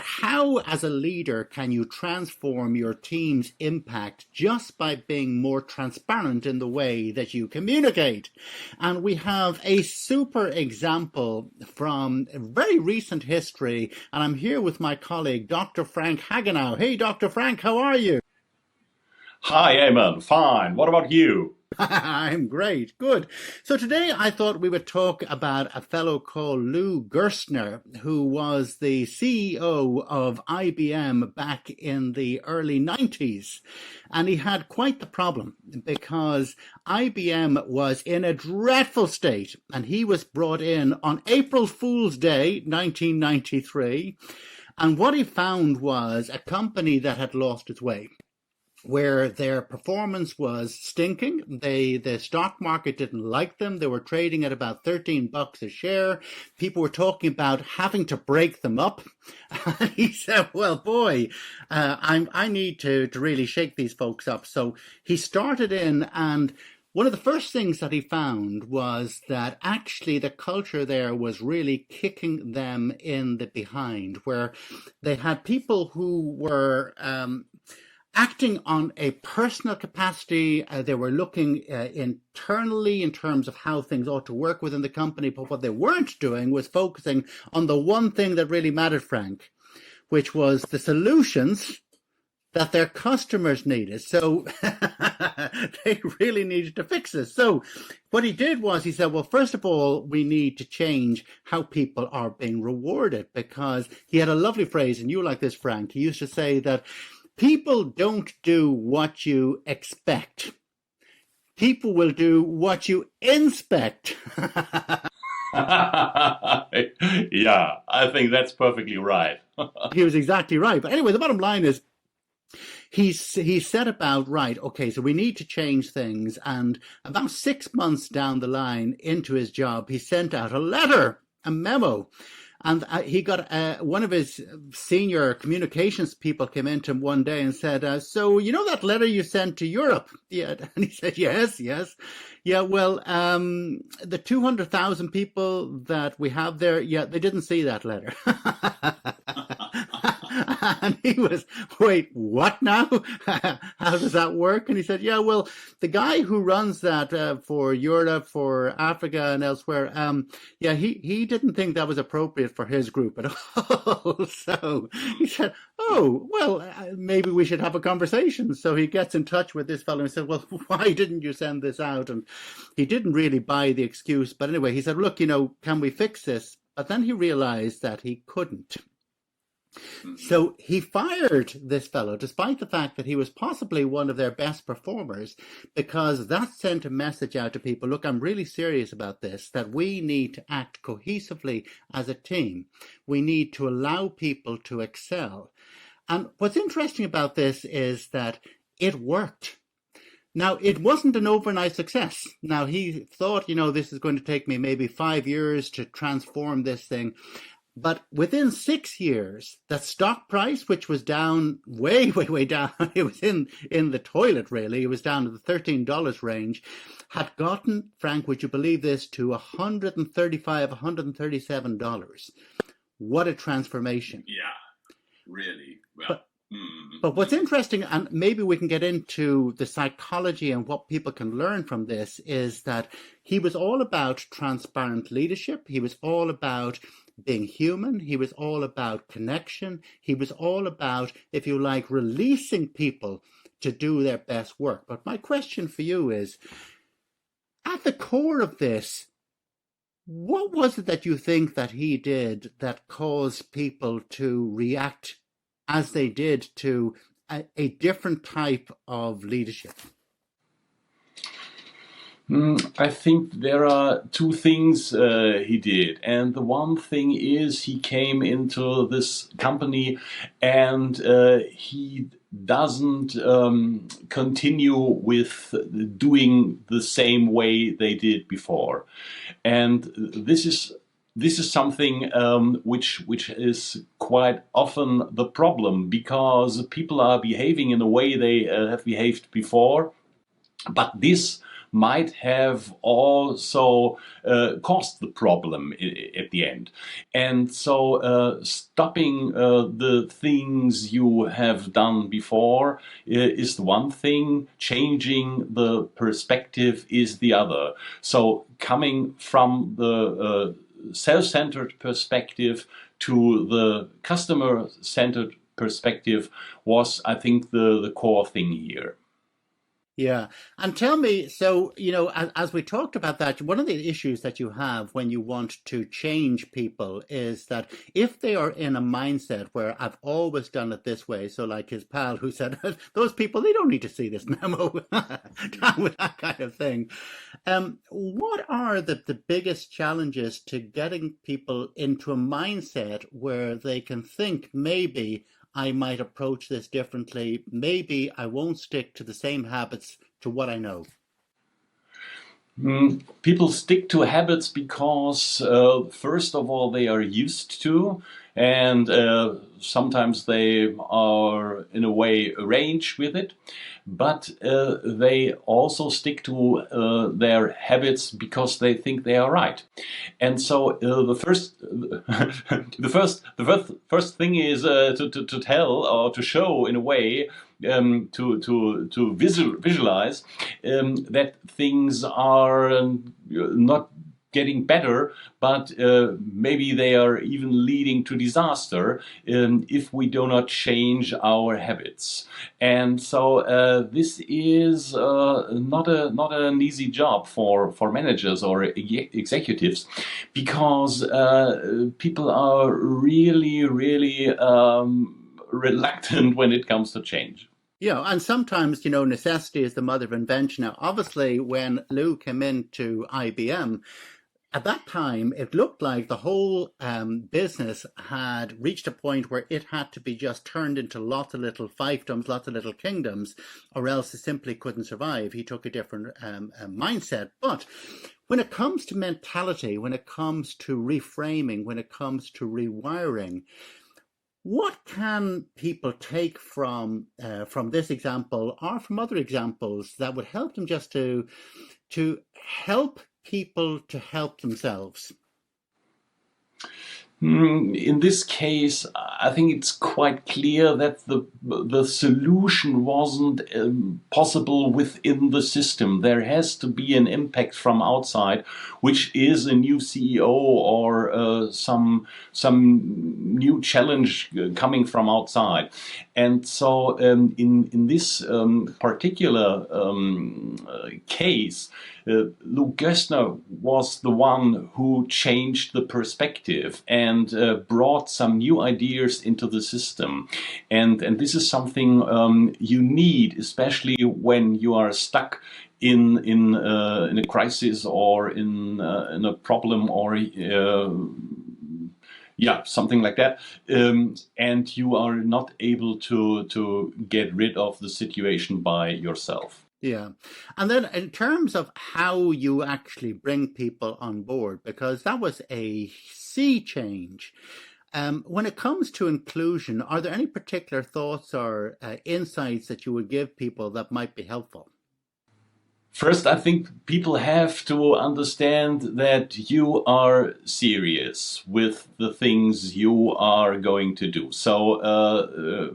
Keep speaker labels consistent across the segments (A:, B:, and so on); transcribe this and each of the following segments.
A: how, as a leader, can you transform your team's impact just by being more transparent in the way that you communicate? And we have a super example from very recent history. And I'm here with my colleague, Dr. Frank Hanegow. Hey, Dr. Frank, how are you?
B: Hi, Eamon. Fine. What about you?
A: I'm great. Good. So today I thought we would talk about a fellow called Lou Gerstner, who was the CEO of IBM back in the early 90s. And he had quite the problem because IBM was in a dreadful state, and he was brought in on April Fool's Day, 1993. And what he found was a company that had lost its way, where their performance was stinking. The stock market didn't like them. They were trading at about $13 a share. People were talking about having to break them up. And he said, well, boy, I need to really shake these folks up. So he started in, and one of the first things that he found was that actually the culture there was really kicking them in the behind, where they had people who were acting on a personal capacity. They were looking internally in terms of how things ought to work within the company, but what they weren't doing was focusing on the one thing that really mattered, Frank, which was the solutions that their customers needed. So they really needed to fix this. So what he did was he said, well, first of all, we need to change how people are being rewarded, because he had a lovely phrase, and you like this, Frank. He used to say that people don't do what you expect. People will do what you inspect.
B: Yeah, I think that's perfectly right.
A: He was exactly right. But anyway, the bottom line is he set about, right, okay, so we need to change things. And about 6 months down the line into his job, he sent out a letter, a memo. And he got one of his senior communications people came into him one day and said, so you know that letter you sent to Europe? Yeah. And he said, yes, yes. Yeah, well, the 200,000 people that we have there, yeah, they didn't see that letter. And he was, wait, what now? How does that work? And he said, yeah, well, the guy who runs that for Europe, for Africa and elsewhere, yeah, he didn't think that was appropriate for his group at all. So he said, oh, well, maybe we should have a conversation. So he gets in touch with this fellow and said, well, why didn't you send this out? And he didn't really buy the excuse. But anyway, he said, look, can we fix this? But then he realized that he couldn't. So he fired this fellow, despite the fact that he was possibly one of their best performers, because that sent a message out to people, look, I'm really serious about this, that we need to act cohesively as a team. We need to allow people to excel. And what's interesting about this is that it worked. Now, it wasn't an overnight success. Now, he thought, this is going to take me maybe 5 years to transform this thing. But within 6 years, the stock price, which was down way, way, way down, it was in the toilet, really. It was down to the $13 range, had gotten, Frank, would you believe this, to $135, $137. What a transformation.
B: Yeah, really. Well,
A: But what's interesting, and maybe we can get into the psychology and what people can learn from this, is that he was all about transparent leadership. He was all about being human. He was all about connection. He was all about, if you like, releasing people to do their best work. But my question for you is, at the core of this, what was it that you think that he did that caused people to react as they did to a different type of leadership?
B: I think there are two things he did. And the one thing is he came into this company and he doesn't continue with doing the same way they did before. And this is something which is quite often the problem, because people are behaving in a way they have behaved before, but this might have also caused the problem at the end. And so stopping the things you have done before is the one thing, changing the perspective is the other. So coming from the self-centered perspective to the customer-centered perspective was, I think, the core thing here.
A: Yeah. And tell me, so, as we talked about that, one of the issues that you have when you want to change people is that if they are in a mindset where I've always done it this way, so like his pal who said, those people, they don't need to see this memo, that kind of thing. What are the biggest challenges to getting people into a mindset where they can think maybe I might approach this differently. Maybe I won't stick to the same habits to what I know.
B: People stick to habits because, first of all, they are used to, and sometimes they are, in a way, arranged with it. But they also stick to their habits because they think they are right. And so the first thing is to tell or to show in a way to visualize that things are not getting better, but maybe they are even leading to disaster if we do not change our habits. And so this is not an easy job for managers or executives, because people are really reluctant when it comes to change.
A: Yeah, and sometimes, necessity is the mother of invention. Now, obviously, when Lou came into IBM, at that time, it looked like the whole business had reached a point where it had to be just turned into lots of little fiefdoms, lots of little kingdoms, or else it simply couldn't survive. He took a different mindset. But when it comes to mentality, when it comes to reframing, when it comes to rewiring, what can people take from this example or from other examples that would help them just to help people to help themselves?
B: In this case, I think it's quite clear that the solution wasn't possible within the system. There has to be an impact from outside, which is a new CEO or some new challenge coming from outside. And so, in this particular case, Lou Gerstner was the one who changed the perspective and brought some new ideas into the system. And this is something you need, especially when you are stuck in a crisis or in a problem or something like that, and you are not able to get rid of the situation by yourself.
A: Yeah. And then in terms of how you actually bring people on board, because that was a sea change. When it comes to inclusion, are there any particular thoughts or insights that you would give people that might be helpful?
B: First, I think people have to understand that you are serious with the things you are going to do. So,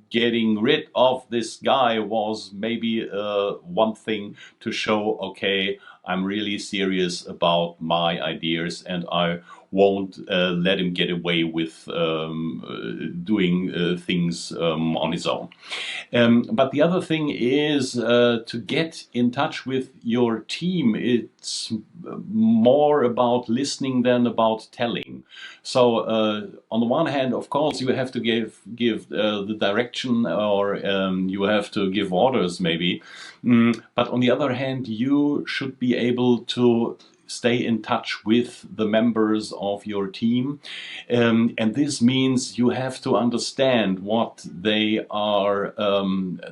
B: getting rid of this guy was maybe one thing to show, okay, I'm really serious about my ideas and I won't let him get away with doing things on his own. But the other thing is to get in touch with your team. It's more about listening than about telling. So on the one hand, of course, you have to give the direction, or you have to give orders maybe. But on the other hand, you should be able to stay in touch with the members of your team. And this means you have to understand what they are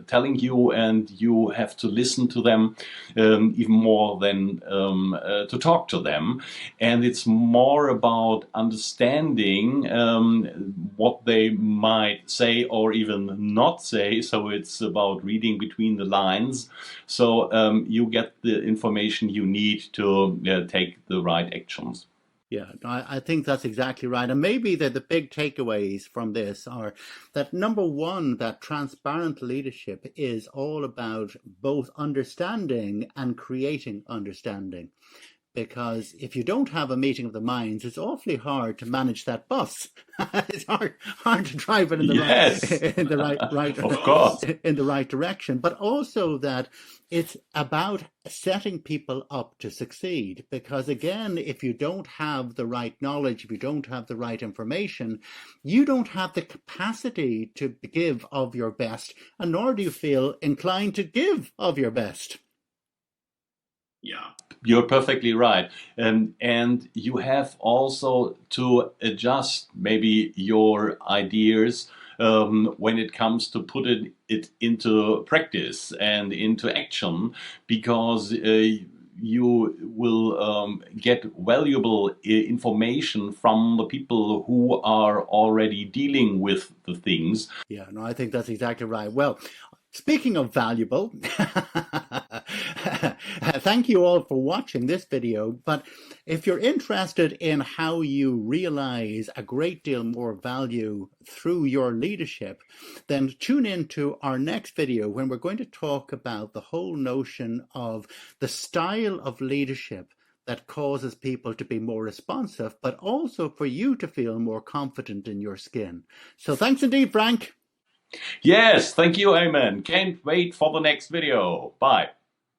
B: telling you, and you have to listen to them even more than to talk to them. And it's more about understanding what they might say or even not say. So it's about reading between the lines. So you get the information you need to take the right actions.
A: Yeah, I think that's exactly right. And maybe the big takeaways from this are that number one, that transparent leadership is all about both understanding and creating understanding. Because if you don't have a meeting of the minds, it's awfully hard to manage that bus. It's hard to drive it in the
B: Yes,
A: right
B: of course.
A: in the right direction. But also that it's about setting people up to succeed. Because again, if you don't have the right knowledge, if you don't have the right information, you don't have the capacity to give of your best, and nor do you feel inclined to give of your best.
B: Yeah, you're perfectly right. And you have also to adjust maybe your ideas when it comes to putting it into practice and into action, because you will get valuable information from the people who are already dealing with the things.
A: Yeah, no, I think that's exactly right. Well, speaking of valuable, thank you all for watching this video. But if you're interested in how you realize a great deal more value through your leadership, then tune in to our next video when we're going to talk about the whole notion of the style of leadership that causes people to be more responsive, but also for you to feel more confident in your skin. So thanks indeed, Frank.
B: Yes, thank you, Eamon. Can't wait for the next video. Bye.